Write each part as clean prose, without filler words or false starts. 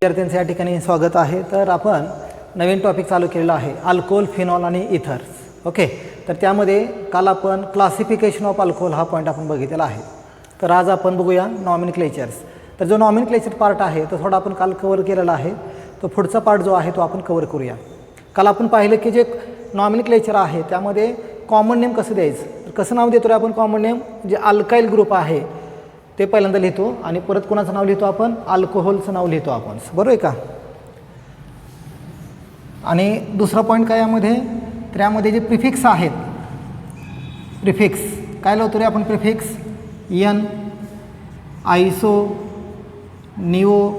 विद्यार्थ्यांचे या ठिकाणी स्वागत आहे। तर आपण नवीन टॉपिक चालू केलेला आहे अल्कोहोल, फिनॉल आणि इथर्स। ओके, तर त्यामध्ये काल आपण क्लासिफिकेशन ऑफ अल्कोहोल हा पॉईंट आपण बघितलेला आहे। तर आज आपण बघूया नॉमेनक्लेचर्स। तर जो नॉमेनक्लेचर पार्ट आहे तो थोडा आपण काल कव्हर केलेला आहे, तो पुढचा पार्ट जो आहे तो आपण कव्हर करूया। काल आपण पाहिलं की जे नॉमेनक्लेचर आहे त्यामध्ये कॉमन नेम कसं द्यायचं, तर कसं नाव देतो रे आपण कॉमन नेम, जे अल्काइल ग्रुप आहे ते पहिल्यांदा लिहितो आणि परत कोणाचं नाव लिहितो आपण, अल्कोहोलचं नाव लिहितो आपण, बरोबर आहे का। आणि दुसरा पॉईंट काय यामध्ये, तर यामध्ये जे प्रिफिक्स आहेत, प्रिफिक्स काय लावतो रे आपण, prefix n, iso, neo,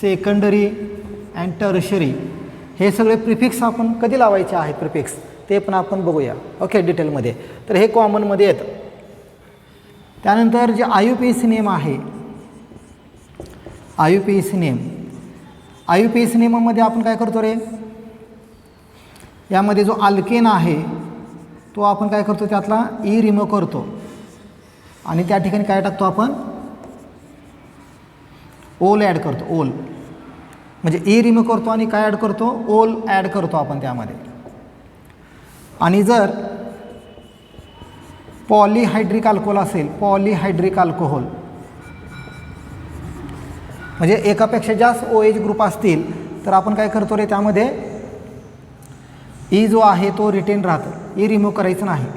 secondary and tertiary, हे सगळे प्रिफिक्स आपण कधी लावायचे आहेत प्रिफिक्स ते पण आपण बघूया ओके डिटेलमध्ये। तर हे कॉमनमध्ये येतं। त्यानंतर जे IUPAC नेम आहे, IUPAC नेम, IUPAC नेममध्ये आपण काय करतो रे, यामध्ये जो अल्केन आहे तो आपण काय करतो, त्यातला ई रिमूव्ह करतो आणि त्या ठिकाणी काय टाकतो आपण, ओल ॲड करतो, ओल म्हणजे ई रिमूव्ह करतो आणि काय ॲड करतो, ओल ॲड करतो आपण त्यामध्ये। आणि जर पॉलीहायड्रिक अल्कोहोल असेल, पॉलीहायड्रिक अल्कोहोल म्हणजे एकापेक्षा जास्त OH ग्रुप असतील तर आपण काय करतो रे, त्यामध्ये ई जो आहे तो रिटेन राहतो, ई रिमूव्ह करायचं नाही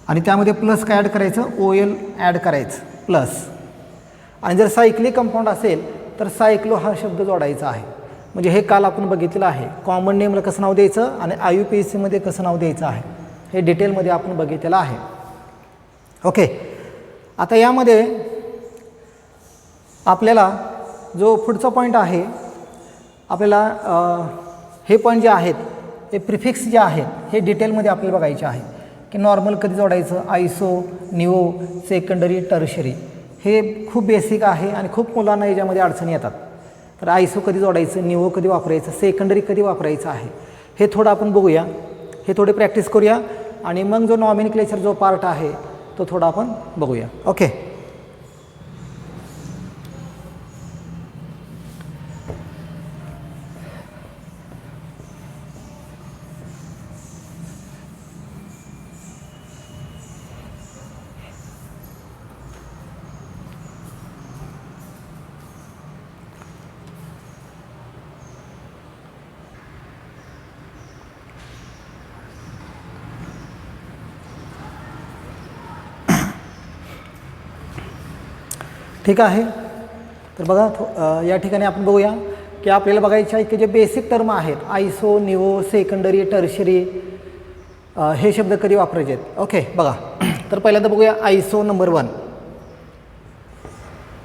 आणि त्यामध्ये प्लस काय ॲड करायचं, OL ॲड करायचं प्लस। आणि जर सायक्लिक कंपाऊंड असेल तर सायक्लो हा शब्द जोडायचा आहे। म्हणजे हे काल आपण बघितलेलं आहे, कॉमन नेमला कसं नाव द्यायचं आणि IUPACमध्ये कसं नाव द्यायचं आहे हे डिटेलमध्ये आपण बघितलेलं आहे। ओके, आता यामध्ये आपल्याला जो पुढचा पॉईंट आहे, आपल्याला हे पॉईंट जे आहेत, हे प्रिफिक्स जे आहेत हे डिटेलमध्ये आपल्याला बघायचे आहे की नॉर्मल कधी जोडायचं, आयसो, निओ, सेकंडरी, टर्शरी, हे खूप बेसिक आहे आणि खूप मुलांना याच्यामध्ये अडचणी येतात। तर आयसो कधी जोडायचं, निओ कधी वापरायचं, सेकंडरी कधी वापरायचं आहे हे थोडं आपण बघूया, हे थोडे प्रॅक्टिस करूया आणि मग जो नॉमेनक्लेचर जो पार्ट आहे तो थोडा आपण बघूया। ओके, ठीक आहे। तर बघा या ठिकाणी आपण बघूया की आपल्याला बघायचं आहे की जे बेसिक टर्म आहेत, आयसो, निओ, सेकंडरी, टर्शरी, हे शब्द कधी वापरायचे आहेत। ओके बघा, तर पहिल्यांदा बघूया आयसो नंबर 1,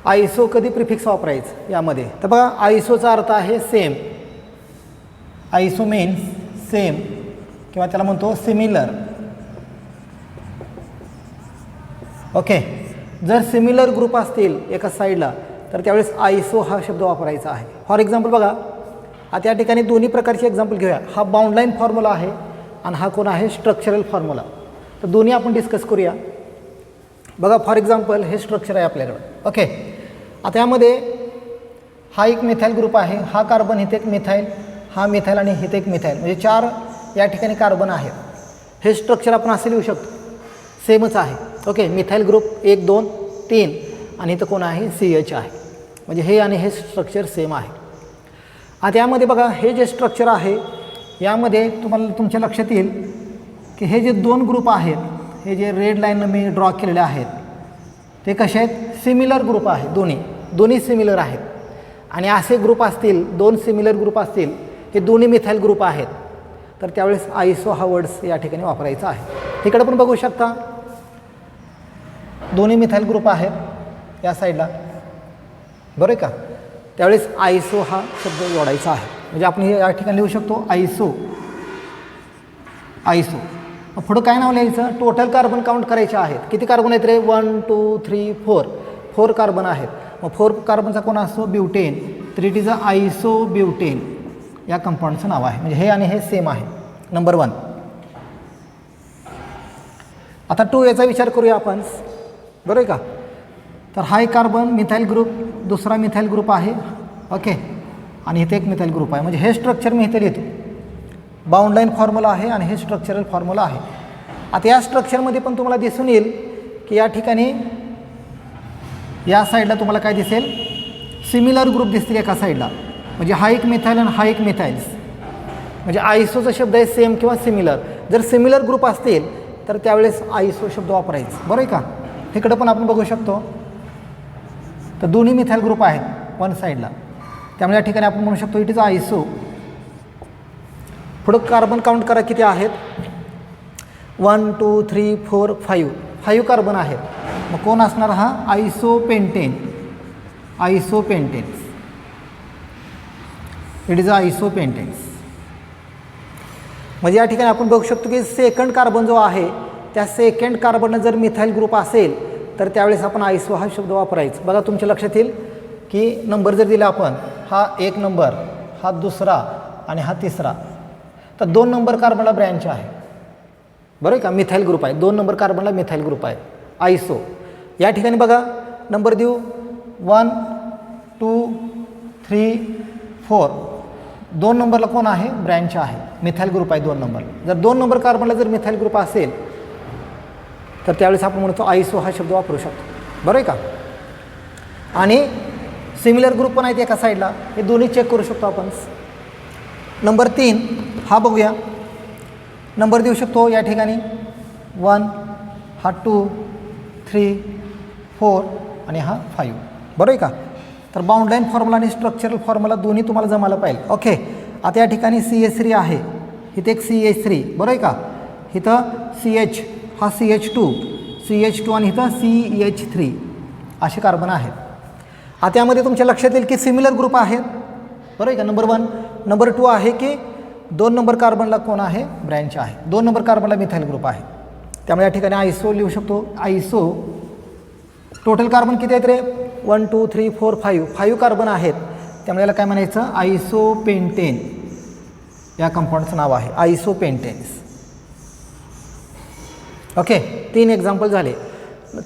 आयसो कधी प्रिफिक्स वापरायचं यामध्ये, तर बघा आयसोचा अर्थ आहे सेम, आयसो मीन्स सेम किंवा त्याला म्हणतो सिमिलर। ओके, जर सिमिलर ग्रुप असतील एका साईडला तर त्यावेळेस आयसो हा शब्द वापरायचा आहे। फॉर एक्झाम्पल बघा, आता या ठिकाणी दोन्ही प्रकारचे एक्झाम्पल घेऊया, हा बाउंडलाईन फॉर्म्युला आहे आणि हा कोण आहे, स्ट्रक्चरल फॉर्म्युला। तर दोन्ही आपण डिस्कस करूया। बघा फॉर एक्झाम्पल हे स्ट्रक्चर आहे आपल्याकडं। ओके, आता यामध्ये हा एक मिथाईल ग्रुप आहे, हा कार्बन, इथे एक मिथाईल, हा मिथाईल आणि इथे एक मिथाईल, म्हणजे 4 या ठिकाणी कार्बन आहेत। हे स्ट्रक्चर आपण असे लिहू शकतो, सेमच आहे। ओके, मिथाईल ग्रुप 1 2 3 आणि इथं कोण आहे, CH आहे, म्हणजे हे आणि हे स्ट्रक्चर सेम आहे। आता यामध्ये बघा हे जे स्ट्रक्चर आहे यामध्ये तुम्हाला तुमच्या लक्षात येईल की हे जे 2 ग्रुप आहेत, हे जे रेड लाईननं मी ड्रॉ केलेले आहेत ते कसे आहेत, सिमिलर ग्रुप आहेत, दोन्ही सिमिलर आहेत। आणि असे ग्रुप असतील, 2 सिमिलर ग्रुप असतील, हे दोन्ही मिथाईल ग्रुप आहेत, तर त्यावेळेस आयसो हा वर्ड्स या ठिकाणी वापरायचा आहे। तिकडे पण बघू शकता दोन्ही मिथाईल ग्रुप आहेत या साईडला, बरं का, त्यावेळेस आयसो हा शब्द जोडायचा आहे। म्हणजे आपण हे या ठिकाणी लिहू शकतो आयसो, आयसो। पुढं काय नाव लिहायचं, टोटल कार्बन काउंट करायचे आहेत, किती कार्बन आहेत रे, 1 2 3 4 कार्बन आहेत। मग 4 कार्बनचा कोण असतो, ब्युटेन, तर इट इज अ आयसो ब्युटेन या कंपाऊंडचं नाव आहे। म्हणजे हे आणि हे सेम आहे, नंबर 1। आता 2 याचा विचार करूया आपण, बरोबर का। तर हा एक कार्बन मिथाइल ग्रुप, दुसरा मिथाइल ग्रुप आहे, ओके, आणि इथे एक मिथाइल ग्रुप आहे. म्हणजे हे स्ट्रक्चर मी इथे लिहितो. बाउंड लाईन फॉर्म्युला आहे आणि हे स्ट्रक्चरल फॉर्म्युला आहे. आता या स्ट्रक्चरमध्ये पण तुम्हाला दिसून येईल की या ठिकाणी या साईडला तुम्हाला काय दिसेल, सिमिलर ग्रुप दिसतील एका साईडला. म्हणजे हा एक मिथाइल आणि हा एक मिथाइल्स. म्हणजे आयसोचा शब्द आहे सेम किंवा सिमिलर. जर सिमिलर ग्रुप असतील तर त्यावेळेस आयसो शब्द वापरायचा. बरोबर आहे का. इकडं पण आपण बघू शकतो तर दोन्ही मिथाइल ग्रुप आहेत वन साईडला, त्यामुळे या ठिकाणी आपण म्हणू शकतो इट इज आयसो. पुढं कार्बन काउंट करा किती आहेत. 1 2 3 4 5 5 कार्बन आहेत. मग कोण असणार हा, आयसोपेंटेन. आयसोपेंटेन्स, इट इज आयसोपेंटेन्स. म्हणजे या ठिकाणी आपण बघू शकतो की सेकंड कार्बन जो आहे त्या सेकंड कार्बननं जर मिथाइल ग्रुप असेल तर त्यावेळेस आपण आयसो हा शब्द वापरायचा. बघा तुमच्या लक्षात येईल की नंबर जर दिला आपण, हा 1 नंबर, हा दुसरा आणि हा तिसरा, तर 2 नंबर कार्बनला ब्रँच आहे. बरं आहे का, मिथाइल ग्रुप आहे. 2 नंबर कार्बनला मिथाइल ग्रुप आहे, आयसो. या ठिकाणी बघा नंबर देऊ 1 2 3 4. 2 नंबरला कोण आहे, ब्रँच आहे, मिथाइल ग्रुप आहे 2 नंबरला. जर 2 नंबर कार्बनला जर मिथाइल ग्रुप असेल तर त्यावेळेस आपण म्हणतो आयसो हा शब्द वापरू शकतो. बरं आहे का. आणि सिमिलर ग्रुप पण आहेत एका साईडला, हे दोन्ही चेक करू शकतो आपण. नंबर 3 हा बघूया. नंबर देऊ शकतो या ठिकाणी 1, हा 2 3 4 आणि हा 5. बरं आहे का. तर बाउंड लाईन फॉर्म्युला आणि स्ट्रक्चरल फॉर्म्युला दोन्ही तुम्हाला जमायला पाहिजे. ओके, आता या ठिकाणी CH3 आहे, इथे एक CH3. बरं आहे का. इथं CH, हा CH2 आणि इथं CH3 असे कार्बन आहेत. आता यामध्ये तुमच्या लक्षात येईल की सिमिलर ग्रुप आहेत. बरं आहे का. नंबर 1. नंबर 2 आहे की 2 नंबर कार्बनला कोण आहे, ब्रँच आहे. 2 नंबर कार्बनला मिथाइल ग्रुप आहे. त्यामुळे या ठिकाणी आयसो लिहू शकतो. आयसो. टोटल कार्बन किती आहेत रे, 1 2 3 4 5. 5 कार्बन आहेत, त्यामुळे याला काय म्हणायचं, आयसोपेंटेन या कंपाऊंडचं नाव आहे, आयसोपेंटेन्स. ओके, 3 एक्झाम्पल झाले.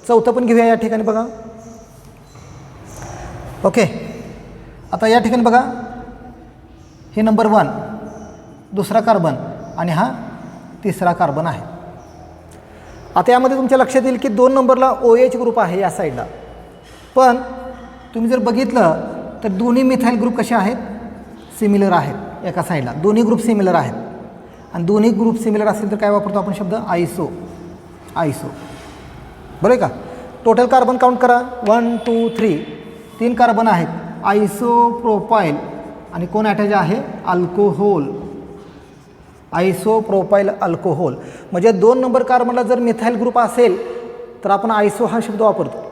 चौथं पण घेऊया या ठिकाणी. बघा ओके, आता या ठिकाणी बघा हे नंबर 1 दुसरा कार्बन आणि हा तिसरा कार्बन आहे. आता यामध्ये तुमच्या लक्षात येईल की 2 नंबरला OH ग्रुप आहे या साईडला. पण तुम्ही जर बघितलं तर दोन्ही मिथाइल ग्रुप कसे आहेत, सिमिलर आहेत एका साईडला. दोन्ही ग्रुप सिमिलर आहेत आणि दोन्ही ग्रुप सिमिलर असेल तर काय वापरतो आपण शब्द, आयसो. आयसो. बरं आहे का. टोटल कार्बन काउंट करा 1 2 3. 3 कार्बन आहेत, आयसोप्रोपाईल आणि कोण अटॅच आहे, अल्कोहोल. आयसोप्रोपाईल अल्कोहोल. म्हणजे 2 नंबर कार्बनला जर मिथाइल ग्रुप असेल तर आपण आयसो हा शब्द वापरतो.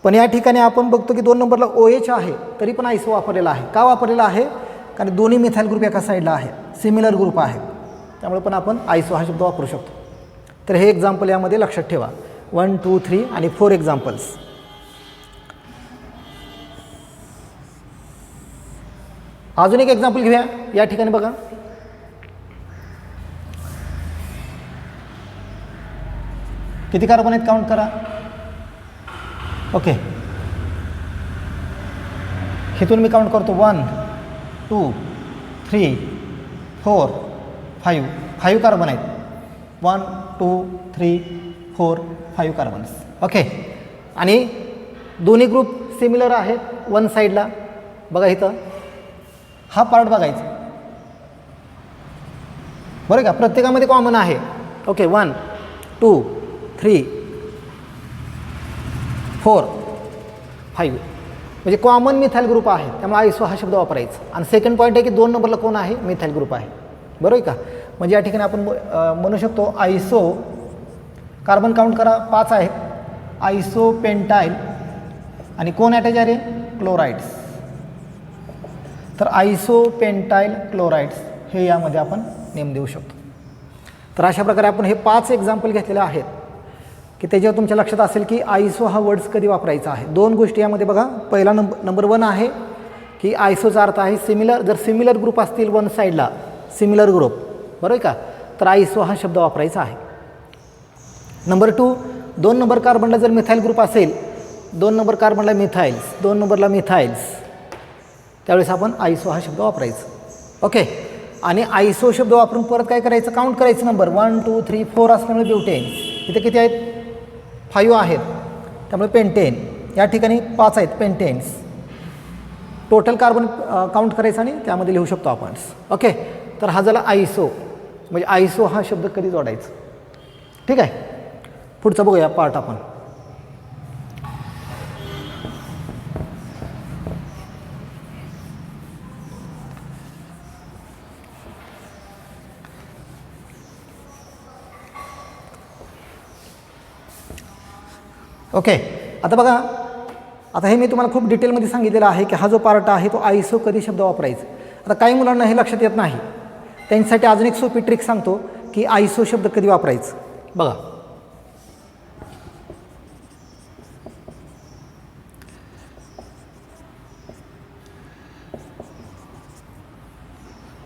पण या ठिकाणी आपण बघतो की 2 नंबरला OH आहे तरी पण आयसो वापरलेला आहे. का वापरलेला आहे, कारण दोन्ही मिथाइल ग्रुप एका साईडला आहे, सिमिलर ग्रुप आहे, त्यामुळे पण आपण आयसो हा शब्द वापरू शकतो. तर हे एक्झाम्पल यामध्ये लक्षात ठेवा. 1 2 3 आणि 4 एक्झाम्पल्स. अजून एक एक्झाम्पल घेऊया या ठिकाणी. बघा किती कार्बन आहेत काउंट करा. ओके, इथून मी काउंट करतो 1 2 3 4 5. 5 कार्बन आहेत. 1 2 3 4 5 कार्बन्स. ओके, आणि दोन्ही ग्रुप सिमिलर आहेत वन साईडला. बघा इथं हा पार्ट बघायचा. बरं का, प्रत्येकामध्ये कॉमन आहे. ओके, 1 2 3 4 5 म्हणजे कॉमन मिथाइल ग्रुप आहे, त्यामुळे आयसो हा शब्द वापरायचा. आणि सेकंड पॉईंट आहे की 2 नंबरला कोण आहे, मिथाइल ग्रुप आहे. बरोबर आहे का. म्हणजे या ठिकाणी आपण म्हणू शकतो आयसो. कार्बन काउंट करा 5 आहेत, आयसोपेंटाईल आणि कोण अटॅच आहे रे, क्लोराइड्स. तर आयसोपेंटाईल क्लोराइड्स हे यामध्ये आपण नेम देऊ शकतो. तर अशा प्रकारे आपण हे 5 एक्झाम्पल घेतलेले आहेत की त्याच्यावर तुमच्या लक्षात असेल की आयसो हा वर्ड्स कधी वापरायचा आहे. 2 गोष्टी यामध्ये बघा. पहिला नंबर 1 आहे की आयसोचा अर्थ आहे सिमिलर. जर सिमिलर ग्रुप असतील वन साईडला, सिमिलर ग्रुप, बरोबर का, तर आयसो हा शब्द वापरायचा आहे. नंबर 2, 2 नंबर कार्बनला जर मिथाइल ग्रुप असेल, 2 नंबर कार्बनला मिथाइल्स, 2 नंबरला मिथाइल्स, त्यावेळेस आपण आयसो हा शब्द वापरायचा. ओके. आणि आयसो शब्द वापरून परत काय करायचं, काउंट करायचं नंबर 1 2 3 4 असल्यामुळे ब्युटेन इथे किती आहेत, 5 आहेत, त्यामुळे पेंटेन. या ठिकाणी 5 आहेत पेंटेन्स. टोटल कार्बन काउंट करायचं आणि त्यामध्ये लिहू शकतो आपण. ओके. तर हा झाला आयसो. म्हणजे आयसो हा शब्द कधी जोडायचा. ठीक आहे. पुढचं बघूया पार्ट आपण. ओके. आता बघा, आता हे मी तुम्हाला खूप डिटेलमध्ये सांगितलेलं आहे की हा जो पार्ट आहे तो आयसो कधी शब्द वापरायचा. आता काही मुलांना हे लक्षात येत नाही, त्यांच्यासाठी अजून एक सोपी ट्रिक सांगतो की आयसो शब्द कधी वापरायचं. बघा,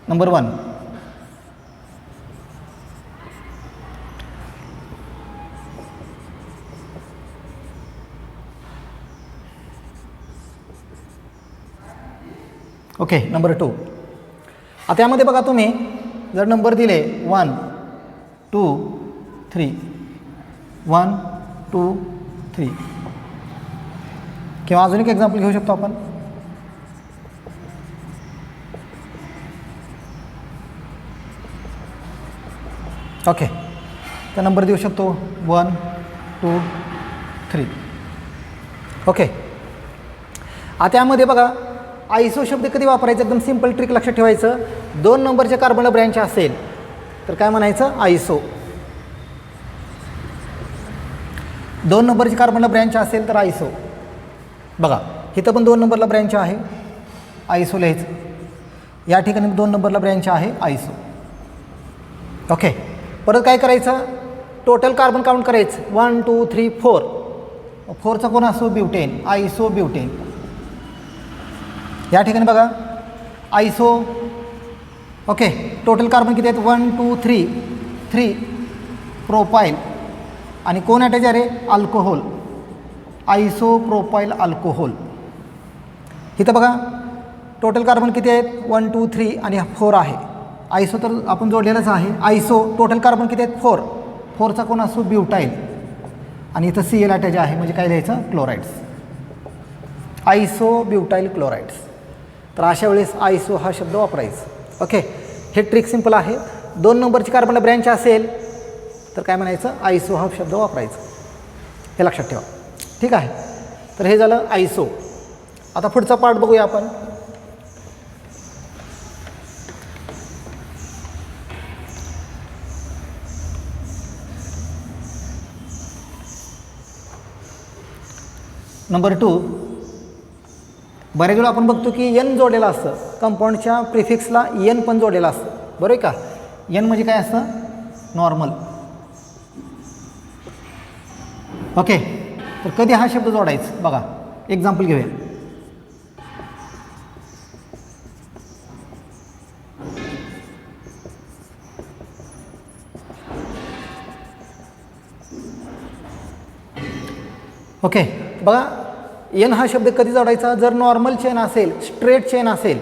नंबर 1, ओके. नंबर 2. आता यामध्ये बघा, तुम्ही जर नंबर दिले 1 2 3 1 2 3 किंवा अजून एक एक्झाम्पल घेऊ शकतो आपण. ओके. तर नंबर देऊ शकतो 1 2 3. ओके. आता यामध्ये बघा, आयसो शब्द कधी वापरायचा, एकदम सिंपल ट्रिक लक्षात ठेवायचं. 2 नंबरचे कार्बन ब्रँच असेल तर काय म्हणायचं, आयसो. 2 नंबरची कार्बनला ब्रँच असेल तर आयसो. बघा, इथं पण 2 नंबरला ब्रँच आहे, आयसो लिहायचं. या ठिकाणी 2 नंबरला ब्रँच आहे, आयसो. ओके. परत काय करायचं, टोटल कार्बन काउंट करायचं 1 2 3 4. 4चा कोण असो, ब्युटेन, आयसो ब्युटेन. या ठिकाणी बघा, आयसो. ओके. टोटल कार्बन किती आहेत, 1 2 3 3 प्रोपाईल. आणि कोण अटॅच आहे रे, अल्कोहोल, आयसो प्रोपाईल अल्कोहोल. इथं बघा, टोटल कार्बन किती आहेत, 1 2 3 आणि 4 आहे. आयसो तर आपण जोडलेलंच आहे, आयसो. टोटल कार्बन किती आहेत, 4. 4चा कोण असो, ब्युटाईल. आणि इथं Cl अटॅच आहे, म्हणजे काय लिहायचं, क्लोराईड्स, आयसो ब्युटाईल क्लोराईड्स. तर अशा वेळेस आयसो हा शब्द वापरायचा. ओके. हे ट्रिक सिंपल आहे. 2 नंबरची कार्बनला ब्रँच असेल तर काय म्हणायचं, आयसो हा शब्द वापरायचा. हे लक्षात ठेवा. ठीक आहे. तर हे झालं आयसो. आता पुढचा पार्ट बघूया आपण. नंबर 2. बऱ्याच वेळा आपण बघतो की एन जोडलेलं असतं, कंपाऊंडच्या प्रिफिक्सला एन पण जोडलेलं असतं, बरोबर आहे का. एन म्हणजे काय असतं, नॉर्मल. ओके. तर कधी हा शब्द जोडायचा, बघा एक्झाम्पल घेऊया. ओके. बघा, एन हा शब्द कधी जोडायचा, जर नॉर्मल चेन असेल, स्ट्रेट चेन असेल,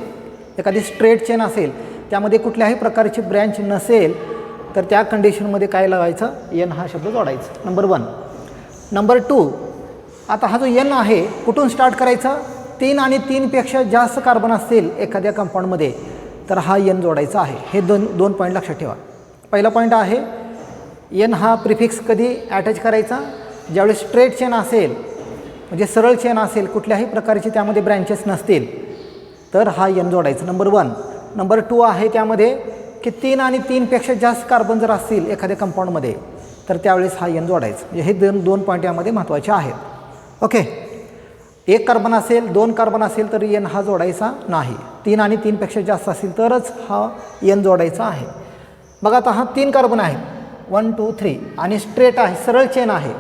एखादी स्ट्रेट चेन असेल, त्यामध्ये कुठल्याही प्रकारची ब्रँच नसेल तर त्या कंडिशनमध्ये काय लावायचं, एन हा शब्द जोडायचा. नंबर 1. नंबर 2. आता हा जो एन आहे, कुठून स्टार्ट करायचा, 3 आणि 3पेक्षा जास्त कार्बन असतील एखाद्या कंपाऊंडमध्ये तर हा एन जोडायचा आहे. हे दोन पॉईंट लक्षात ठेवा. पहिला पॉईंट आहे, एन हा प्रिफिक्स कधी अटॅच करायचा, ज्यावेळेस स्ट्रेट चेन असेल, म्हणजे सरळ चेन असेल, कुठल्याही प्रकारची त्यामध्ये ब्रँचेस नसतील तर हा एन जोडायचा. नंबर 1. नंबर 2 आहे त्यामध्ये की 3 आणि 3पेक्षा जास्त कार्बन जर असतील एखाद्या कंपाऊंडमध्ये तर त्यावेळेस हा एन जोडायचा. म्हणजे हे दोन पॉईंट यामध्ये महत्त्वाचे आहेत. ओके. 1 कार्बन असेल, 2 कार्बन असेल तर एन हा जोडायचा नाही. 3 आणि 3पेक्षा जास्त असेल तरच हा एन जोडायचा आहे. बघा, आता हा 3 कार्बन आहेत, 1 2 3 आणि स्ट्रेट आहे, सरळ चेन आहे,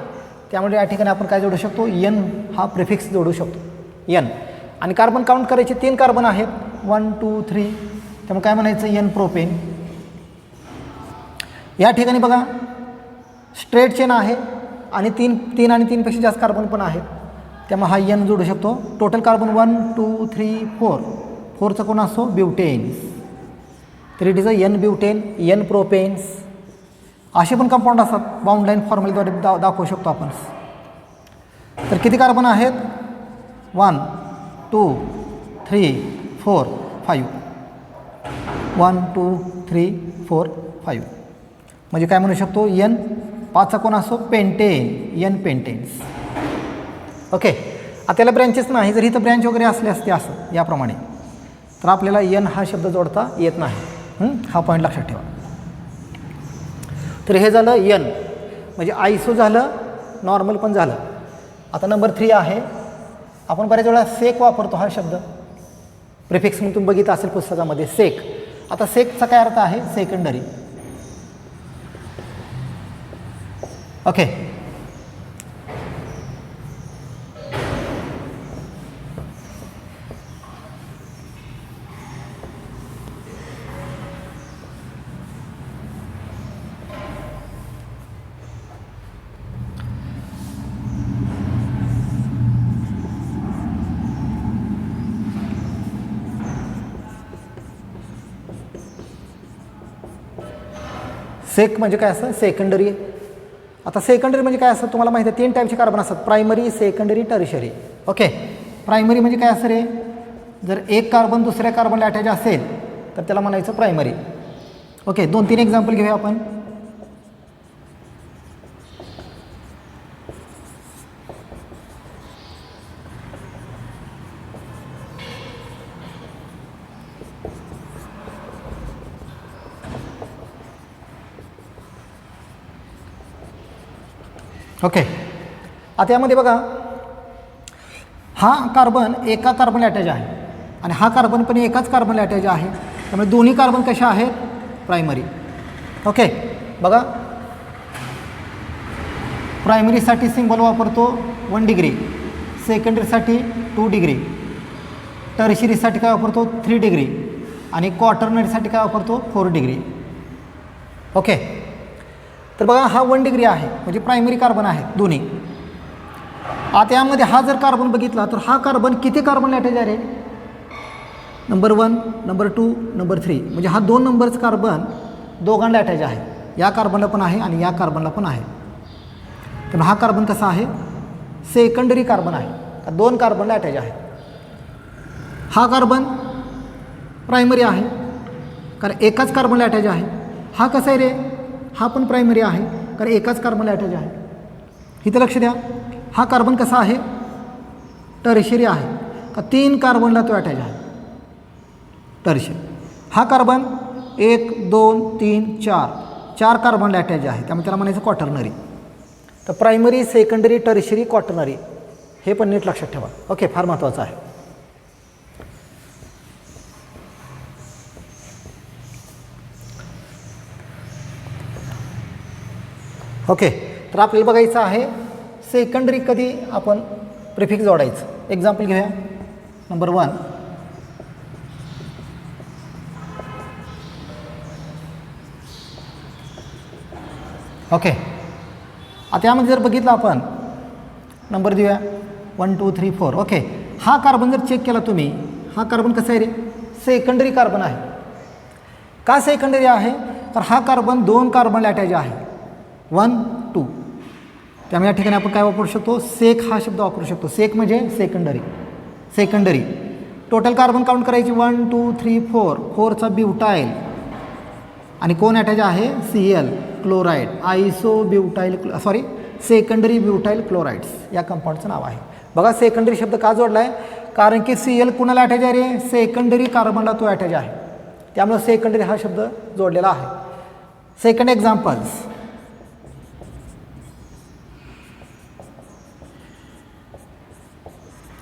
त्यामुळे या ठिकाणी आपण काय जोडू शकतो, एन हा प्रिफिक्स जोडू शकतो, एन. आणि कार्बन काउंट करायचे 3 कार्बन आहेत, 1 2 3, त्यामुळे काय म्हणायचं, एन प्रोपेन. या ठिकाणी बघा, स्ट्रेट चेन आहे आणि 3 आणि 3पेक्षा जास्त कार्बन पण आहेत, त्यामुळे हा एन जोडू शकतो. टोटल कार्बन 1 2 3 4, 4चा कोण असतो ब्युटेन्स, तर it is a n butane, n propanes. असे पण कंपाऊंड असतात बाउंड लाईन फॉर्म्युलेद्वारे दाखवू शकतो आपण. तर किती कार्बन आहेत 1 2 3 4 5, 1 2 3 4 5. म्हणजे काय म्हणू शकतो एन 5चा कोण असतो पेंटेन, एन पेंटेन्स. ओके. आता त्याला ब्रँचेस नाही, जर इथं ब्रँच वगैरे असले असते असं याप्रमाणे तर आपल्याला एन हा शब्द जोडता येत नाही. हा पॉईंट लक्षात ठेवा. तर हे झालं एन म्हणजे आयसो झालं, नॉर्मल पण झालं. आता नंबर 3 आहे, आपण बऱ्याच वेळा सेक वापरतो हा शब्द प्रिफिक्स म्हणून तुम्ही बघितलं असेल पुस्तकामध्ये सेक. आता सेकचा काय अर्थ आहे सेकंडरी. ओके. सेक म्हणजे काय असतं सेकंडरी. आता सेकंडरी म्हणजे काय असतं तुम्हाला माहिती आहे 3 टाईपचे कार्बन असतात, primary, secondary, tertiary. Okay. Primary म्हणजे काय असतं रे, जर एक कार्बन दुसऱ्या कार्बनला अटॅच असेल तर त्याला म्हणायचं प्रायमरी. ओके. 2-3 एक्झाम्पल घेऊया आपण. ओके. आता यामध्ये बघा हा कार्बन एका कार्बनला अटॅच आहे आणि हा कार्बन पण एकाच कार्बनला अटॅच आहे, त्यामुळे दोन्ही कार्बन कशा आहेत प्रायमरी. ओके. बघा प्रायमरीसाठी सिंबल वापरतो 1 डिग्री, सेकंडरीसाठी 2 डिग्री, टर्शरीसाठी काय वापरतो 3 डिग्री आणि क्वाटर्नरीसाठी काय वापरतो 4 डिग्री. ओके. तर बघा हा 1 डिग्री आहे म्हणजे प्रायमरी कार्बन आहे दोन्ही. आता यामध्ये हा जर कार्बन बघितला तर हा कार्बन किती कार्बनला अटॅच आहे रे, नंबर 1, नंबर 2, नंबर 3. म्हणजे हा 2 नंबरचा कार्बन दोघांना अटॅच आहे, या कार्बनला पण आहे आणि या कार्बनला पण आहे. तर हा कार्बन कसा आहे सेकंडरी कार्बन आहे, 2 कार्बनला अटॅच आहे. हा कार्बन प्रायमरी आहे कारण एकाच कार्बनला अटॅच आहे. हा कसा आहे रे, हा पण प्रायमरी आहे कारण एकाच कार्बनला अटॅच आहे. इथं लक्ष द्या, हा कार्बन कसा आहे टर्शरी आहे का 3 कार्बनला तो अटॅच आहे टर्शरी. हा कार्बन 1 2 3 4 कार्बनला अटॅच आहे त्यामुळे त्याला म्हणायचं क्वाटर्नरी. तर प्रायमरी, सेकंडरी, टर्शरी, क्वाटर्नरी हे पण नीट लक्षात ठेवा. ओके. फार महत्त्वाचं आहे. ओके. तर आपल्याला बघायचं आहे सेकंडरी कधी आपण प्रिफिक्स जोडायचं. एक्झाम्पल घेऊया. Number 1 okay. आता यामध्ये जर बघितलं आपण नंबर देऊया 1 2 3 4. ओके. हा कार्बन जर चेक केला तुम्ही, हा कार्बन कसा आहे रे सेकंडरी कार्बन आहे. का सेकंडरी आहे तर हा कार्बन 2 कार्बनला अटॅच आहे 1 2. त्यामुळे या ठिकाणी आपण काय वापरू शकतो सेक हा शब्द वापरू शकतो. सेक म्हणजे secondary. Secondary total carbon count करायची 1 2 3 4. 4चा ब्युटाईल आणि कोण अटॅच आहे Cl chloride, आयसो butyl secondary butyl chlorides या कंपाऊंडचं नाव आहे. बघा सेकंडरी शब्द का जोडला आहे कारण की Cl कुणाला अटॅच आहे रे सेकंडरी कार्बनला तो अटॅच आहे त्यामुळे सेकंडरी हा शब्द जोडलेला आहे. Second examples.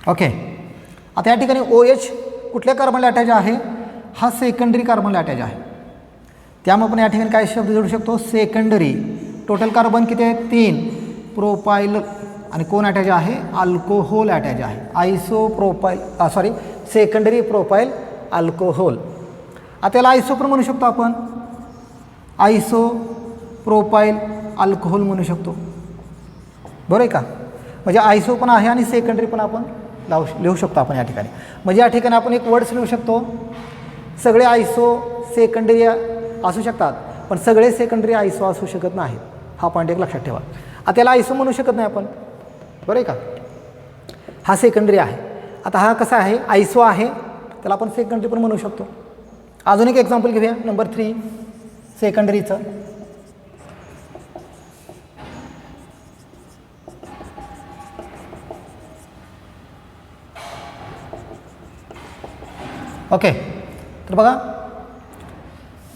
ओके. आता या ठिकाणी OH कुठल्या कार्बनला अटॅच आहे हा सेकंडरी कार्बनला अटॅच आहे त्यामुळे आपण या ठिकाणी काय शब्द जोडू शकतो सेकंडरी. टोटल कार्बन किती आहे 3. प्रोपाईल आणि कोण अटॅच आहे अल्कोहोल अटॅच आहे आयसो प्रोपाईल सेकंडरी प्रोपाईल अल्कोहोल. आता याला आयसो पण म्हणू शकतो आपण आयसो प्रोपाईल अल्कोहोल म्हणू शकतो बरोबर आहे का. म्हणजे आयसो पण आहे आणि सेकंडरी पण आपण लिहू शकतो आपण या ठिकाणी. म्हणजे या ठिकाणी आपण एक वर्ड्स लिहू शकतो. सगळे आयसो सेकंडरी असू शकतात, पण सगळे सेकंडरी आयसो असू शकत नाहीत. हा पॉईंट एक लक्षात ठेवा. आता त्याला आयसो म्हणू शकत नाही आपण, बरं आहे का. हा सेकंडरी आहे. आता हा कसा आहे, आयसो आहे, त्याला आपण सेकंडरी पण म्हणू शकतो. अजून एक एक्झाम्पल घेऊया, नंबर 3 सेकंडरीचं. ओके, तर बघा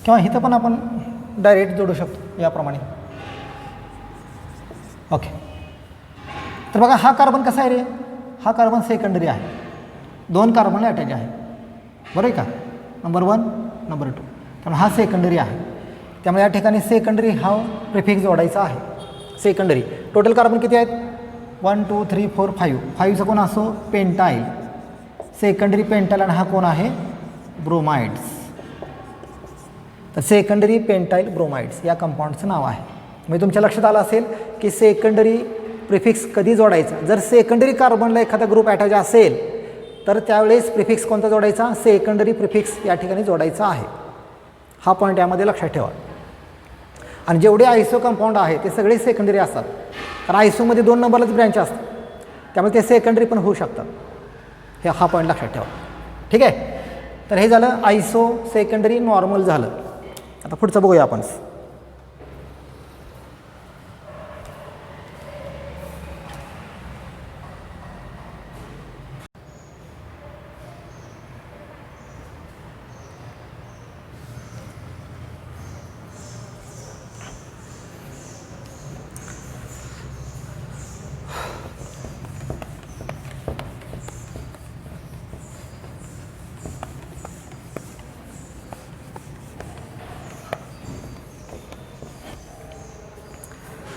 किंवा इथं पण आपण डायरेक्ट जोडू शकतो याप्रमाणे. ओके, तर बघा हा कार्बन कसा आहे रे, हा कार्बन सेकंडरी आहे. 2 कार्बन अटॅच आहे, बरोबर आहे का. नंबर 1 नंबर 2, त्यामुळे हा सेकंडरी आहे. त्यामुळे या ठिकाणी सेकंडरी हा प्रिफिक्स जोडायचा आहे. सेकंडरी टोटल कार्बन किती आहेत, 1 2 3 4 5. 5चा कोण असो, पेंटाईल. सेकंडरी पेंटाईल आणि हा कोण आहे, ब्रोमाइड्स. तर सेकंडरी पेंटाईल ब्रोमाइड्स या कंपाऊंडचं नाव आहे. म्हणजे तुमच्या लक्षात आलं असेल की सेकंडरी प्रिफिक्स कधी जोडायचा. जर सेकंडरी कार्बनला एखादा ग्रुप अटॅच असेल तर त्यावेळेस प्रिफिक्स कोणता जोडायचा, सेकंडरी प्रिफिक्स या ठिकाणी जोडायचा आहे. हा पॉईंट यामध्ये लक्षात ठेवा. आणि जेवढे आयसो कंपाऊंड आहे ते सगळे सेकंडरी असतात, कारण आयसोमध्ये 2 नंबरलाच ब्रँच असतात, त्यामुळे ते सेकंडरी पण होऊ शकतात. हा पॉईंट लक्षात ठेवा. ठीक आहे, तर हे झालं आयसो सेकंडरी नॉर्मल झालं. आता पुढचं बघूया आपण.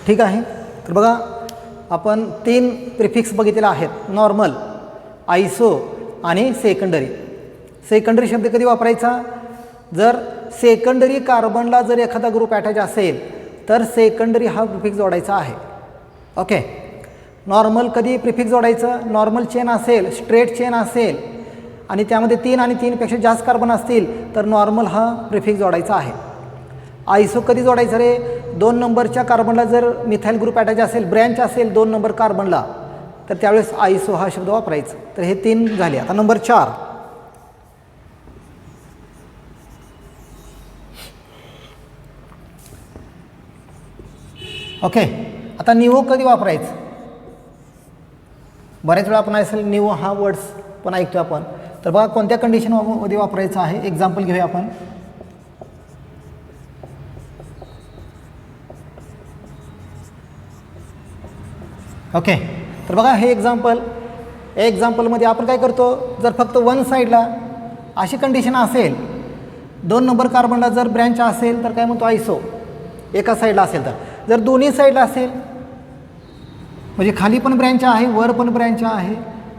ठीक आहे, तर बघा आपण 3 प्रिफिक्स बघितलेले आहेत, नॉर्मल, आयसो आणि सेकंडरी. सेकंडरी शब्द कधी वापरायचा, जर सेकंडरी कार्बनला जर एखादा ग्रुप अटॅच असेल तर सेकंडरी हा प्रिफिक्स जोडायचा आहे. ओके, नॉर्मल कधी प्रिफिक्स जोडायचं, नॉर्मल चेन असेल, स्ट्रेट चेन असेल आणि त्यामध्ये 3 आणि 3 पेक्षा जास्त कार्बन असतील तर नॉर्मल हा प्रिफिक्स जोडायचा आहे. आयसो कधी जोडायचं रे, 2 नंबरच्या कार्बनला जर मिथाईल ग्रुप अटॅच असेल, ब्रँच असेल 2 नंबर कार्बनला, तर त्यावेळेस आयसो हा शब्द वापरायचा. तर हे 3 झाले. आता नंबर 4. ओके, आता निओ कधी वापरायचं. बऱ्याच वेळा आपण असेल निओ हा वर्ड्स पण ऐकतो आपण. तर बघा कोणत्या कंडिशनमध्ये वापरायचं आहे. एक्झाम्पल घेऊया आपण. ओके, तर बघा हे एक्झाम्पलमध्ये आपण काय करतो, जर फक्त 1 साईडला अशी कंडिशन असेल, 2 नंबर कार्बनला जर ब्रँच असेल तर काय म्हणतो आयसो, एका साईडला असेल तर. जर दोन्ही साईडला असेल म्हणजे खाली पण ब्रँच आहे वर पण ब्रँच आहे,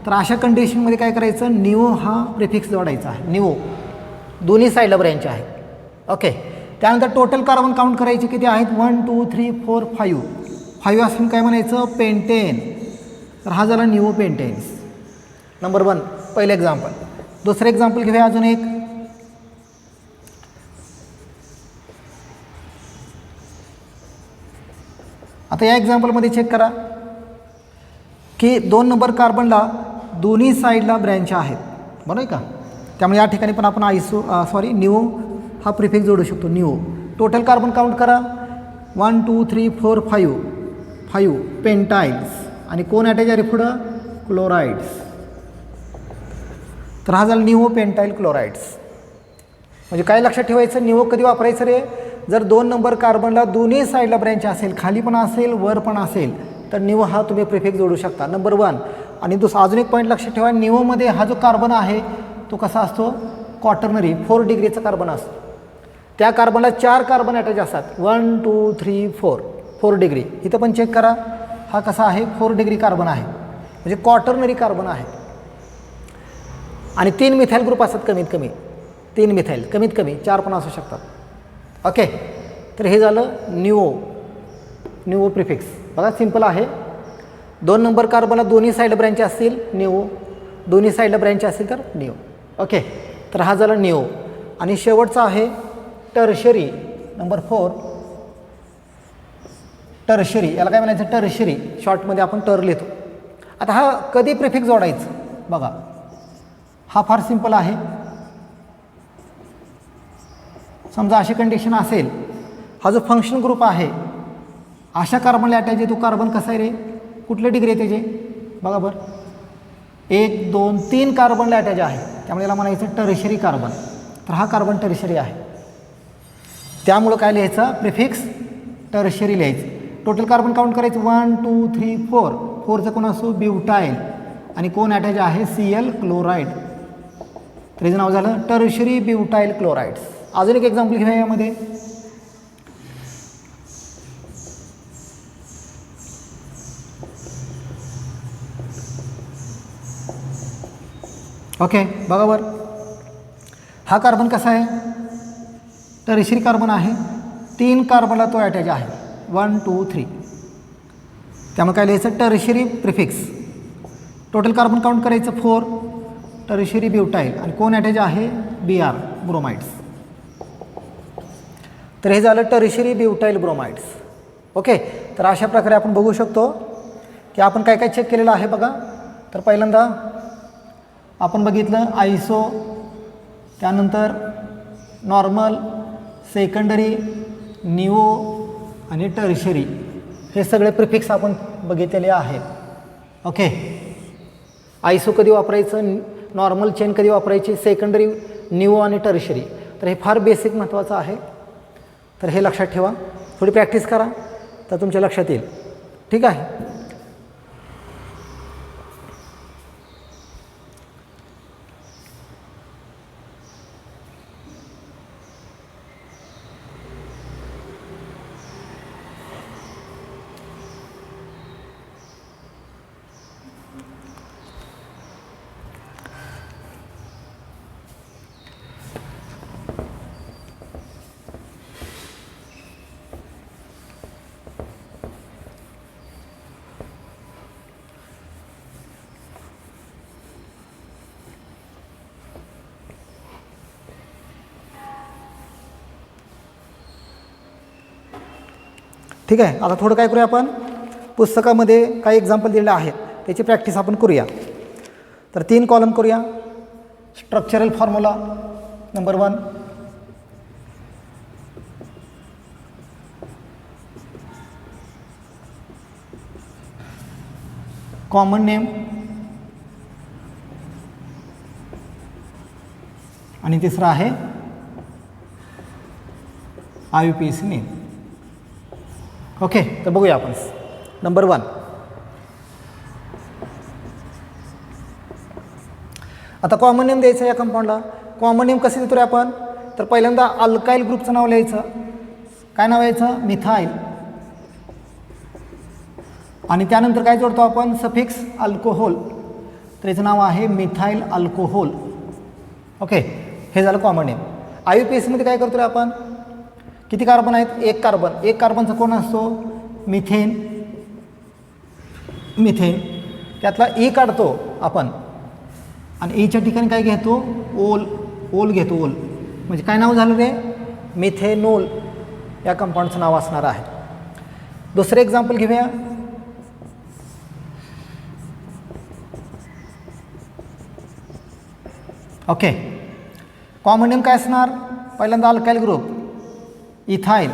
तर अशा कंडिशनमध्ये काय करायचं, निओ हा प्रिफिक्स जोडायचा आहे. निओ दोन्ही साईडला ब्रँच आहे. ओके, त्यानंतर टोटल कार्बन काउंट करायचे किती आहेत, 1 2 3 4 5. 5 असून काय म्हणायचं, पेंटेन. तर हा झाला निओ पेंटेन्स. नंबर 1 पहिलं एक्झाम्पल. दुसरं एक्झाम्पल घेऊया अजून एक. आता या एक्झाम्पलमध्ये चेक करा की 2 नंबर कार्बनला दोन्ही साईडला ब्रँच आहेत, बरोबर आहे का. त्यामुळे या ठिकाणी पण आपण निओ हा प्रिफिक्स जोडू शकतो. निओ टोटल कार्बन काउंट करा, 1 2 3 4 5 पेंटाईल्स आणि कोण अटॅच आहे पुढं, क्लोराइड्स. तर हा झाला निओ पेंटाईल क्लोराइड्स. म्हणजे काय लक्षात ठेवायचं, निओ कधी वापरायचं रे, जर 2 नंबर कार्बनला दोन्ही साईडला ब्रँच असेल, खाली पण असेल वर पण असेल, तर निओ हा तुम्ही प्रिफिक्स जोडू शकता. नंबर 1. आणि अजून एक पॉईंट लक्षात ठेवा, निओमध्ये हा जो कार्बन आहे तो कसा असतो, क्वाटर्नरी 4 डिग्रीचा कार्बन असतो. त्या कार्बनला 4 कार्बन अटॅच असतात, 1 2 3 4 डिग्री. इथं पण चेक करा, हा कसा आहे, 4 डिग्री कार्बन आहे, म्हणजे क्वाटर्नरी कार्बन आहे. आणि 3 मिथाईल ग्रुप असतात कमीत कमी, 3 मिथाईल कमीत कमी, 4 पण असू शकतात. ओके, तर हे झालं निओ प्रिफिक्स. बघा सिंपल आहे, 2 नंबर कार्बनला दोन्ही साईड ब्रँच असतील, निओ. दोन्ही साईडला ब्रँच असेल तर निओ. ओके, तर हा झाला निओ. आणि शेवटचा आहे टर्शरी, नंबर 4 टर्शरी. याला काय म्हणायचं, टर्शरी, शॉर्टमध्ये आपण टर लिहितो. आता हा कधी प्रिफिक्स जोडायचं बघा, हा फार सिंपल आहे. समजा अशी कंडिशन असेल, हा जो फंक्शन ग्रुप आहे अशा कार्बनला अटॅच आहे, तो कार्बन कसा आहे रे, कुठले डिग्री आहे त्याचे बघा बरं, 1 2 3 कार्बनला अटॅच आहे, त्यामुळे याला म्हणायचं टर्शरी कार्बन. तर हा कार्बन टर्शरी आहे, त्यामुळं काय लिहायचं, प्रिफिक्स टर्शरी लिहायचं. टोटल कार्बन काउंट करायचं 1 2 3 4. 4चं कोण असो, ब्युटाईल, आणि कोण अटॅच आहे, Cl क्लोराईड. तर याचं नाव झालं टर्शरी ब्युटाईल क्लोराइड्स. अजून एक एक्झाम्पल घेऊया यामध्ये. ओके, बघा बरं, हा कार्बन कसा आहे, टर्शरी कार्बन आहे, 3 कार्बनला तो अटॅच आहे, 1 2 3. त्यामुळे काय लिहायचं, tertiary prefix. Total carbon count करायचं 4, टर्शरी ब्युटाईल, आणि कोण अटॅच आहे, Br ब्रोमाइड्स. तर हे झालं टर्शरी ब्युटाईल ब्रोमाइड्स. ओके, तर अशा प्रकारे आपण बघू शकतो की आपण काय काय चेक केलेलं आहे बघा. तर पहिल्यांदा आपण बघितलं आयसो, त्यानंतर नॉर्मल, सेकंडरी, निओ आणि टर्शरी, हे सगळे प्रिफिक्स आपण बघितलेले आहेत. ओके, आयसो कधी वापरायचं, नॉर्मल चेन कधी वापरायची, सेकंडरी, निओ आणि टर्शरी. तर हे फार बेसिक महत्त्वाचं आहे. तर हे लक्षात ठेवा, थोडी प्रॅक्टिस करा तर तुमच्या लक्षात येईल. ठीक आहे. ठीक आहे, आता थोडं काय करूया आपण, पुस्तकामध्ये काही एक्झाम्पल दिलेले आहेत त्याची प्रॅक्टिस आपण करूया. तर 3 कॉलम करूया. Structural formula number 1, common name, आणि तिसरा आहे IUPAC नेम. ओके, तर बघूया आपण. नंबर 1, आता कॉमन नेम द्यायचं या कंपाऊंडला. कॉमन नेम कसे देतो रे आपण, तर पहिल्यांदा अल्काईल ग्रुपचं नाव लिहायचं. काय नाव यायचं, मिथाईल, आणि त्यानंतर काय जोडतो आपण, सफिक्स अल्कोहोल. तर याचं नाव आहे मिथाईल अल्कोहोल. ओके, हे झालं कॉमन नेम. IUPACमध्ये काय करतो रे आपण, किती कार्बन आहेत, 1 कार्बन. 1 कार्बनचा कोण असतो, मिथेन. मिथेन त्यातला E काढतो आपण, आणि Eच्या ठिकाणी काय घेतो, ओल. ओल घेतो, ओल. म्हणजे काय नाव झालं रे, मिथेनोल या कंपाऊंडचं नाव असणार आहे. दुसरं एक्झाम्पल घेऊया. ओके, कॉमन नेम काय असणार, पहिल्यांदा अल्काईल ग्रुप इथाईल,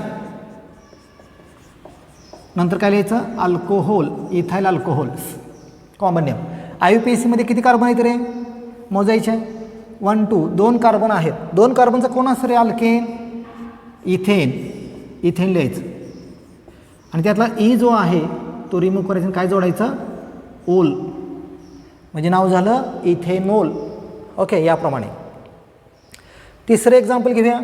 नंतर काय लिहायचं, alcohol, ethyl alcohols. Common name. IUPACमध्ये किती कार्बन आहेत रे, मोजायचे 1 2, 2 कार्बन आहेत. 2 कार्बनचा कोण असतं रे, अल्केन, इथेन. इथेन लिहायचं, आणि त्यातला E जो आहे तो रिमूव्ह करायचा, काय जोडायचं, ओल, म्हणजे नाव झालं इथेनोल. ओके, याप्रमाणे. तिसरं एक्झाम्पल घेऊया.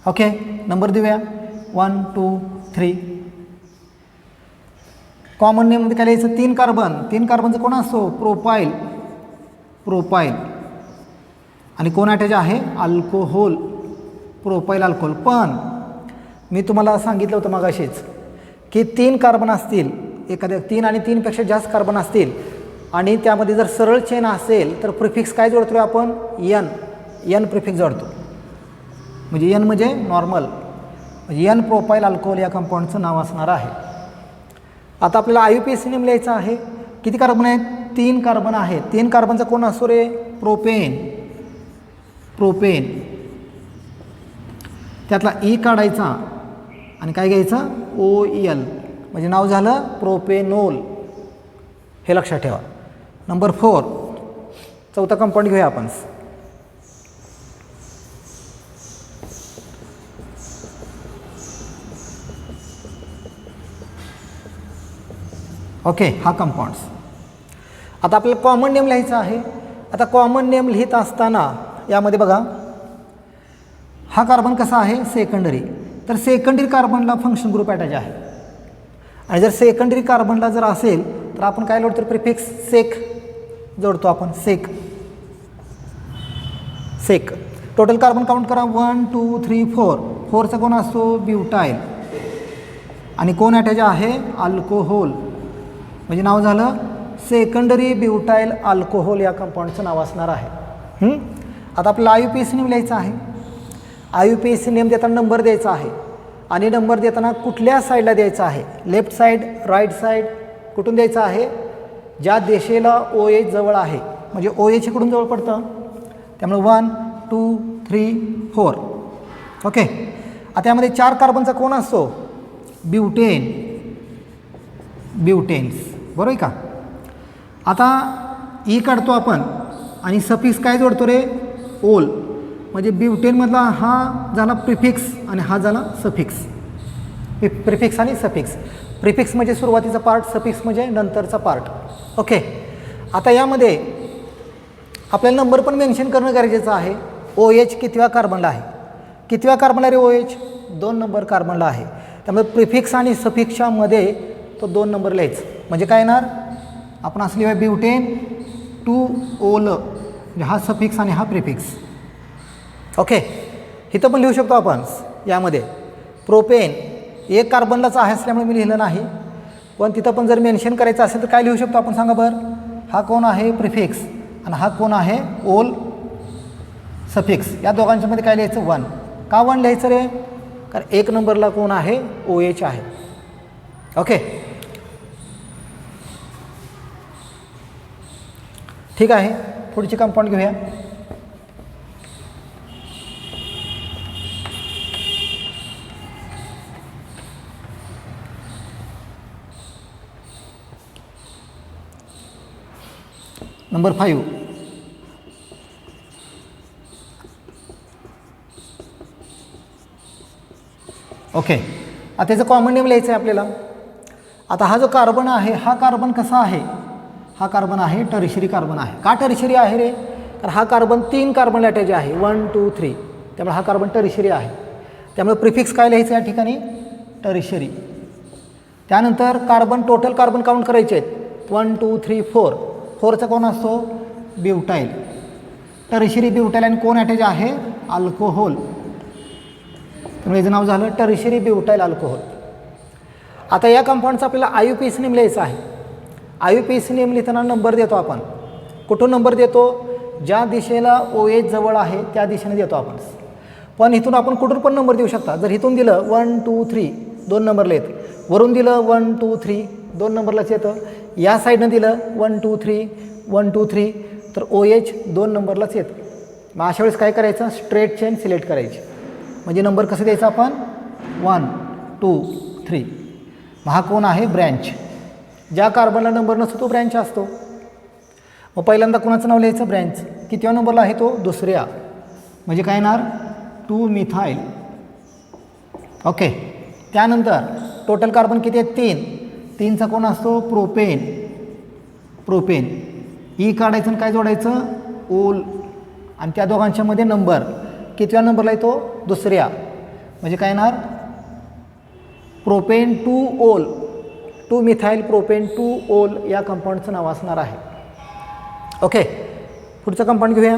ओके, नंबर देऊया 1 2 3. कॉमन नेममध्ये काय लिहायचं, 3 कार्बन. 3 कार्बनचं कोण असतो, प्रोपाईल. प्रोपाईल, आणि कोण अटॅच आहे, अल्कोहोल, प्रोपाईल अल्कोहोल. पण मी तुम्हाला सांगितलं होतं मगाशीच की 3 कार्बन असतील, एखाद्या 3 आणि 3 पेक्षा जास्त कार्बन असतील आणि त्यामध्ये जर सरळ चेन असेल तर प्रिफिक्स काय जोडतो आपण, एन प्रिफिक्स जोडतो. म्हणजे एन म्हणजे नॉर्मल, म्हणजे एन प्रोपाईल अल्कोहोल या कंपाऊंडचं नाव असणार आहे. आता आपल्याला IUPAC नेम लिहायचं आहे. किती कार्बन आहेत, 3 कार्बन आहेत. 3 कार्बनचा कोण असतो रे, प्रोपेन. त्यातला E काढायचा आणि काय घ्यायचं, OL, म्हणजे नाव झालं प्रोपेनोल. हे लक्षात ठेवा. नंबर 4, चौथा कंपाऊंड घेऊया आपण. ओके, हा कंपाऊंड्स. आता आपल्याला कॉमन नेम लिहायचा आहे. आता कॉमन नेम लिहित असताना यामध्ये बघा, हा कार्बन कसा आहे, सेकंडरी. तर सेकंडरी कार्बनला फंक्शन ग्रुप अटॅच आहे. आणि जर सेकंडरी कार्बनला जर असेल तर आपण काय जोडतो, प्रिफिक्स सेक जोडतो आपण, सेक. टोटल कार्बन काउंट करा, 1 2 3 4. 4चा कोण असतो, ब्युटाईल. आणि कोण अटॅच आहे, अल्कोहोल. म्हणजे नाव झालं सेकंडरी ब्युटाईल अल्कोहोल या कंपाऊंडचं नाव असणार आहे. आता आपल्याला IUPAC नेम लिहायचं आहे. IUPAC नेम देताना नंबर द्यायचा आहे. आणि नंबर देताना कुठल्या साईडला द्यायचा आहे, लेफ्ट साईड, राईट साईड, कुठून द्यायचा आहे, ज्या दिशेला OH जवळ आहे. म्हणजे OH इकडून जवळ पडतं, त्यामुळे 1 2 3 4. ओके. आता यामध्ये 4 कार्बनचा कोण असतो, ब्युटेन्स. बरोबर आहे का. आता E काढतो आपण आणि सफिक्स काय जोडतो रे, ओल. म्हणजे ब्युटेनमधला हा झाला प्रिफिक्स आणि हा झाला सफिक्स. प्रिफिक्स आणि सफिक्स. प्रिफिक्स म्हणजे सुरुवातीचा पार्ट, सफिक्स म्हणजे नंतरचा पार्ट. ओके. आता यामध्ये आपल्याला नंबर पण मेन्शन करणं गरजेचं आहे. OH कितव्या कार्बनला आहे, कितव्या कार्बनला रे OH, 2 नंबर कार्बनला आहे. त्यामुळे प्रिफिक्स आणि सफिक्सच्या मध्ये तो 2 नंबर लिहायचं. म्हणजे काय येणार, आपण असं लिहूया ब्युटेन टू ओल, म्हणजे हा सफिक्स आणि हा प्रिफिक्स. ओके. इथं पण लिहू शकतो आपण. यामध्ये प्रोपेन 1 कार्बनलाच आहे असल्यामुळे मी लिहिलं नाही, पण तिथं पण जर मेन्शन करायचं असेल तर काय लिहू शकतो आपण, सांगा बरं. हा कोण आहे, प्रिफिक्स, आणि हा कोण आहे, ओल सफिक्स. या दोघांच्या मध्ये काय लिहायचं, 1. का 1 लिहायचं रे, कारण 1 नंबरला कोण आहे, OH आहे. ओके, ठीक आहे. पुढची कंपाऊंड घेऊया. नंबर 5. ओके. आता त्याचं कॉमन नेम लिहायचं आहे आपल्याला. आता हा जो कार्बन आहे, हा कार्बन कसा आहे, हा कार्बन आहे टर्शियरी कार्बन आहे. का टर्शियरी आहे रे, तर हा कार्बन 3 कार्बन अटॅच आहे, 1 2 3. त्यामुळे हा कार्बन टर्शियरी आहे. त्यामुळे प्रिफिक्स काय लिहायचं या ठिकाणी, टर्शियरी. त्यानंतर कार्बन, टोटल कार्बन काउंट करायचे आहेत, 1 2 3 4. 4चा कोण असतो, ब्युटाईल. टर्शियरी ब्युटाईल आणि कोण अटॅच आहे, अल्कोहोल. त्यामुळे याचं नाव झालं टर्शियरी ब्युटाईल अल्कोहोल. आता या कंपाऊंडचा आपल्याला IUPAC नेम लिहायचा आहे. IUPAC नेम लिहिताना नंबर देतो आपण. कुठून नंबर देतो, ज्या दिशेला OH जवळ आहे त्या दिशेने देतो आपण. पण इथून आपण कुठून पण नंबर देऊ शकता. जर इथून दिलं 1 2 3 2 नंबरला येतं, वरून दिलं 1 2 3 2 नंबरलाच येतं, या साईडनं दिलं 1 2 3 1 2 3 तर OH 2 नंबरलाच येतं. मग अशा वेळेस काय करायचं, स्ट्रेट चेन सिलेक्ट करायची. म्हणजे नंबर कसं द्यायचा आपण, 1 2 3. मग हा कोण आहे, ब्रँच. ज्या कार्बनला नंबर नसतो तो ब्रँच असतो. मग पहिल्यांदा कोणाचं नाव लिहायचं, ब्रँच. कितव्या नंबरला आहे तो, दुसऱ्या. म्हणजे काय येणार, 2 मिथाईल. ओके. त्यानंतर टोटल कार्बन किती आहेत, 3. 3चा कोण असतो, प्रोपेन. ई काढायचं आणि काय जोडायचं, ओल. आणि त्या दोघांच्या मध्ये नंबर कितव्या नंबरला येतो, दुसऱ्या. म्हणजे काय येणार, प्रोपेन टू ओल, 2 मिथाईल प्रोपेन 2 ओल या कंपाऊंडचं नाव असणार आहे. ओके, पुढचं कंपाऊंड घेऊया.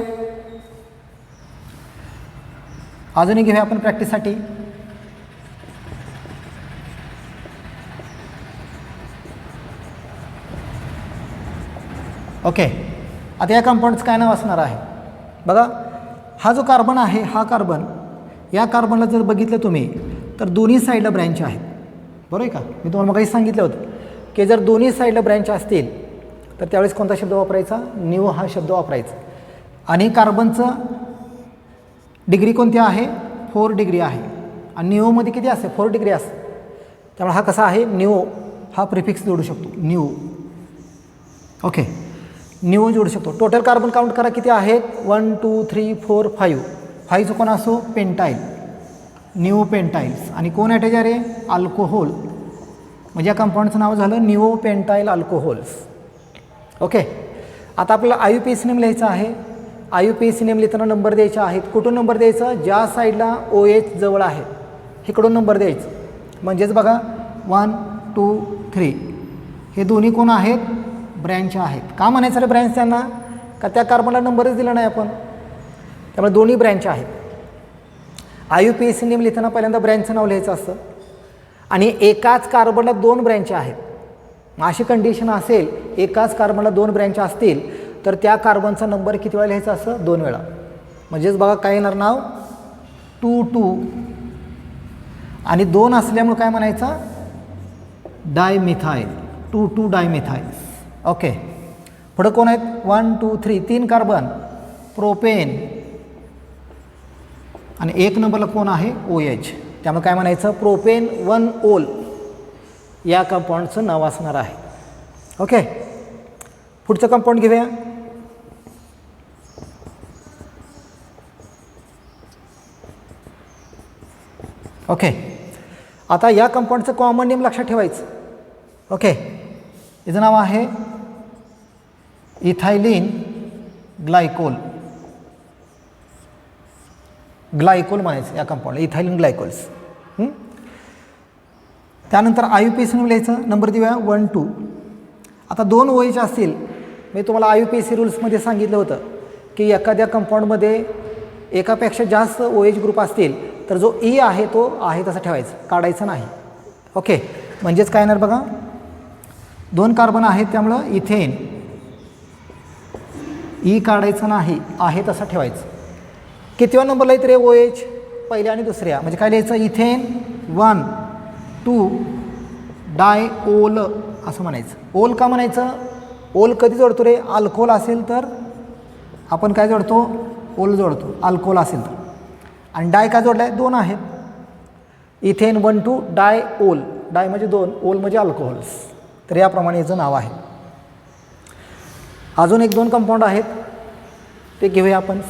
अजूनही घेऊया आपण प्रॅक्टिससाठी. ओके, आता या कंपाऊंडचं काय नाव असणार आहे बघा. हा जो कार्बन आहे, हा कार्बन, या कार्बनला जर बघितलं तुम्ही तर दोन्ही साईडला ब्रँच आहेत, बरोबर आहे का. मी तुम्हाला काही सांगितलं होतं की जर दोन्ही साईडला ब्रँच असतील तर त्यावेळेस कोणता शब्द वापरायचा, न्यू हा शब्द वापरायचा. आणि कार्बनचं डिग्री कोणती आहे, 4 डिग्री आहे. आणि न्यूमध्ये किती असते, 4 डिग्री असते. त्यामुळे हा कसा आहे, न्यू हा प्रिफिक्स जोडू शकतो, न्यू. ओके, न्यू जोडू शकतो. टोटल कार्बन काउंट करा किती आहेत, 1 2 3 4 5. 5चं कोण असो, पेंटाईल, न्यू पेंटाईल्स. आणि कोण अटॅच आहे, अल्कोहोल. म्हणजे या कंपाऊंडचं नाव झालं न्यू पेंटाईल अल्कोहोल्स. ओके, आता आपल्याला IUPAC नेम लिहायचं आहे. IUPAC नेम लिहिताना नंबर द्यायचे आहेत. कुठून नंबर द्यायचा, ज्या साईडला OH जवळ आहे इकडून नंबर द्यायचं. म्हणजेच बघा 1 2 3 हे दोन्ही कोण आहेत, ब्रँच आहेत. का म्हणायचं रे ब्रँच त्यांना, का त्या कार्बनला नंबरच दिला नाही आपण, त्यामुळे दोन्ही ब्रँच आहेत. IUPAC नेम लिहिताना पहिल्यांदा ब्रँचचं नाव लिहायचं असतं. आणि एकाच कार्बनला 2 ब्रँच आहेत. अशी कंडिशन असेल, एकाच कार्बनला 2 ब्रँच असतील तर त्या कार्बनचा नंबर किती वेळा लिहायचा असं, 2 वेळा. म्हणजेच बघा काय येणार नाव, 2 2. आणि 2 असल्यामुळे काय म्हणायचं, डायमिथाईल, 2 2 डायमिथाईल. ओके, पुढं कोण आहेत, 1 2 3 3 कार्बन, प्रोपेन. आणि 1 नंबरला कोण आहे, OH. त्यामुळे काय म्हणायचं, प्रोपेन 1 ओल या कंपाऊंडचं नाव असणार आहे. ओके, पुढचं कंपाऊंड घेऊया. ओके, आता या कंपाऊंडचं कॉमन नेम लक्षात ठेवायचं. ओके, याचं नाव आहे इथायलिन ग्लायकोल. ग्लायकोल म्हणायचं या कंपाऊंडला, इथायलिन ग्लायकोल्स. त्यानंतर IUPAC नेम लिहायचं, नंबर देऊया 1 2. आता 2 OH असतील, मी तुम्हाला IUPAC रूल्समध्ये सांगितलं होतं की एखाद्या कंपाऊंडमध्ये एकापेक्षा जास्त OH ग्रुप असतील तर जो E आहे तो आहे तसा ठेवायचा, काढायचा नाही. ओके, म्हणजेच काय येणार बघा, 2 कार्बन आहेत त्यामुळं इथेन, E काढायचं नाही, आहे तसा ठेवायचं. कितव्या नंबरला येत रे OH, पहिल्या आणि दुसऱ्या. म्हणजे काय लिहायचं, इथेन 1 2 डायओल असं म्हणायचं. ओल का म्हणायचं, ओल कधी जोडतो रे, अल्कोहोल असेल तर आपण काय जोडतो, ओल जोडतो, अल्कोहोल असेल तर. आणि डाय का जोडला आहे, 2 आहेत. इथेन 1 2 डायओल, डाय म्हणजे 2, ओल म्हणजे अल्कोहोल्स. तर याप्रमाणे याचं नाव आहे. अजून 1-2 कंपाऊंड आहेत ते घेऊया आपण.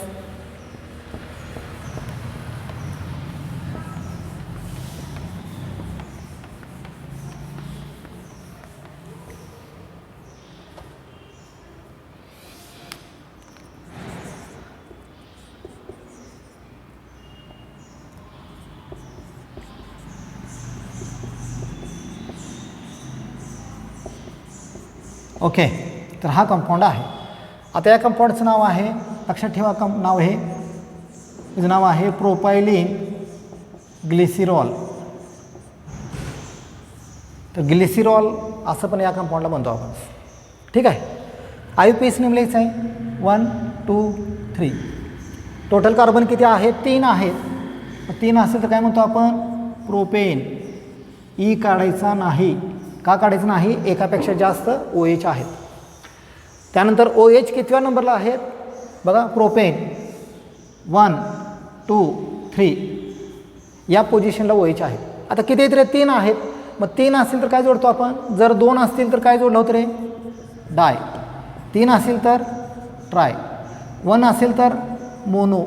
ओके, तर हा कंपाऊंड आहे. आता या कंपाऊंडचं नाव आहे, लक्षात ठेवा, नाव आहे, त्याचं नाव आहे प्रोपायलिन ग्लिसिरॉल. तर ग्लिसिरॉल असं पण या कंपाऊंडला म्हणतो आपण. ठीक आहे, IUPAC नेम लिहायचं आहे 1 2 3. टोटल कार्बन किती आहेत, 3 आहेत. 3 असेल तर काय म्हणतो आपण, प्रोपेन. E काढायचा नाही, का काढायचं नाही, एकापेक्षा जास्त OH आहेत. त्यानंतर OH कितव्या नंबरला आहेत बघा, प्रोपेन 1 2 3 या पोझिशनला OH आहेत. आता किती आहेत रे, 3 आहेत. मग 3 असतील तर काय जोडतो आपण, जर 2 असतील तर काय जोडलं होतं रे, डाय. 3 असेल तर ट्राय, 1 असेल तर मोनो,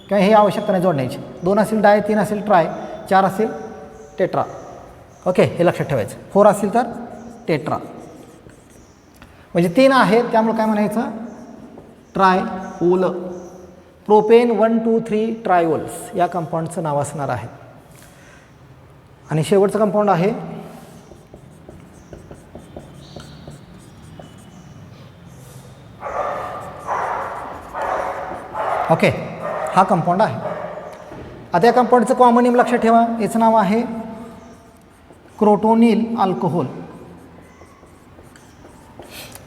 किंवा हे आवश्यकता नाही जोडण्याची. 2 असेल डाय, 3 असेल ट्राय, 4 असेल टेट्रा. ओके, हे लक्षात ठेवायचं. 4 असेल तर टेट्रा. म्हणजे 3 आहेत त्यामुळे काय म्हणायचं, ट्राय ओल. प्रोपेन 1 2 3 ट्रायओल्स या कंपाऊंडचं नाव असणार आहे. आणि शेवटचं कंपाऊंड आहे ओके, हा कंपाऊंड आहे. आता या कंपाऊंडचं कॉमन नेम लक्षात ठेवा, याचं नाव आहे क्रोटोनिल अल्कोहोल.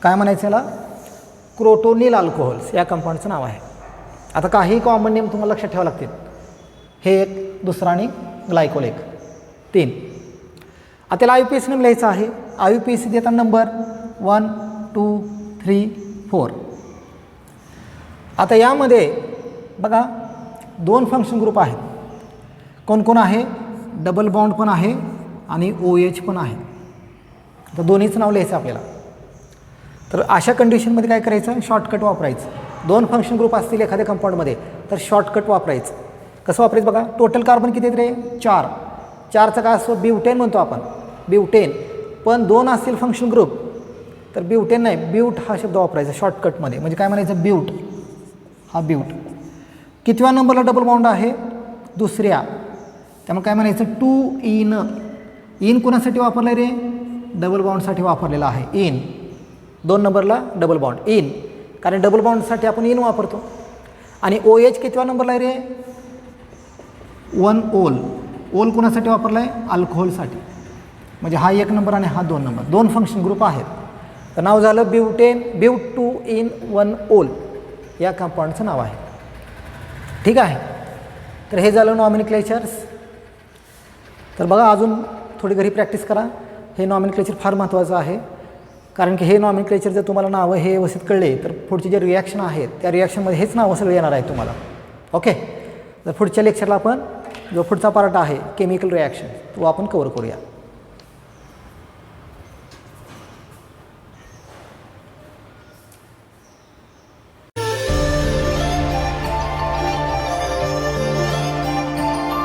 काय म्हणायचं याला, क्रोटोनिल अल्कोहोल्स या कंपाऊंडचं नाव आहे. आता काही कॉमन नेम तुम्हाला लक्षात ठेवावं लागतील. हे एक, दुसरा आणि ग्लायकोल एक, 3. आता त्याला IUPAC नेम लिहायचं आहे. IUPAC देतात नंबर 1 2 3 4. आता यामध्ये बघा 2 फंक्शन ग्रुप आहेत. कोण आहे? डबल बॉन्ड पण आहे आणि OH पण आहे. तर दोन्हीचं नाव लिहायचं आपल्याला. तर अशा कंडिशनमध्ये काय करायचं? शॉर्टकट वापरायचं. 2 फंक्शन ग्रुप असतील एखाद्या कंपाऊंडमध्ये तर शॉर्टकट वापरायचं. कसं वापरायचं बघा. टोटल कार्बन किती आहेत रे? 4. 4चा काय असतो? ब्युटेन म्हणतो आपण, ब्युटेन. पण 2 असतील फंक्शन ग्रुप तर ब्युटेन नाही, ब्यूट हा शब्द वापरायचा शॉर्टकटमध्ये. म्हणजे काय म्हणायचं? ब्यूट, हा ब्यूट. कितव्या नंबरला डबल बॉन्ड आहे? दुसऱ्या. त्यामुळे काय म्हणायचं? 2 इन. इन कोणासाठी वापरलं रे? डबल बॉन्डसाठी वापरलेला आहे. इन 2 नंबरला डबल बॉन्ड इन, कारण डबल बॉन्डसाठी आपण इन वापरतो. आणि OH कितव्या नंबरला आहे रे? 1 ओल. ओल कोणासाठी वापरला आहे? अल्कोहोलसाठी. म्हणजे हा 1 नंबर आणि हा 2 नंबर. 2 फंक्शन ग्रुप आहेत. तर नाव झालं ब्युटेन, ब्यूट 2 इन 1 ओल या कंपाऊंडचं नाव आहे. ठीक आहे. तर हे झालं नॉमेनक्लेचर्स. तर बघा अजून थोडी घरी प्रॅक्टिस करा. हे नॉमेनक्लेचर फार महत्त्वाचं आहे, कारण की हे नॉमेनक्लेचर जर तुम्हाला नावं हे व्यवस्थित कळले तर पुढचे जे रिॲक्शन आहेत त्या रिॲक्शनमध्ये हेच नावं सगळे येणार आहे तुम्हाला. ओके. तर पुढच्या लेक्चरला आपण जो पुढचा पार्ट आहे केमिकल रिॲक्शन तो आपण कवर करूया.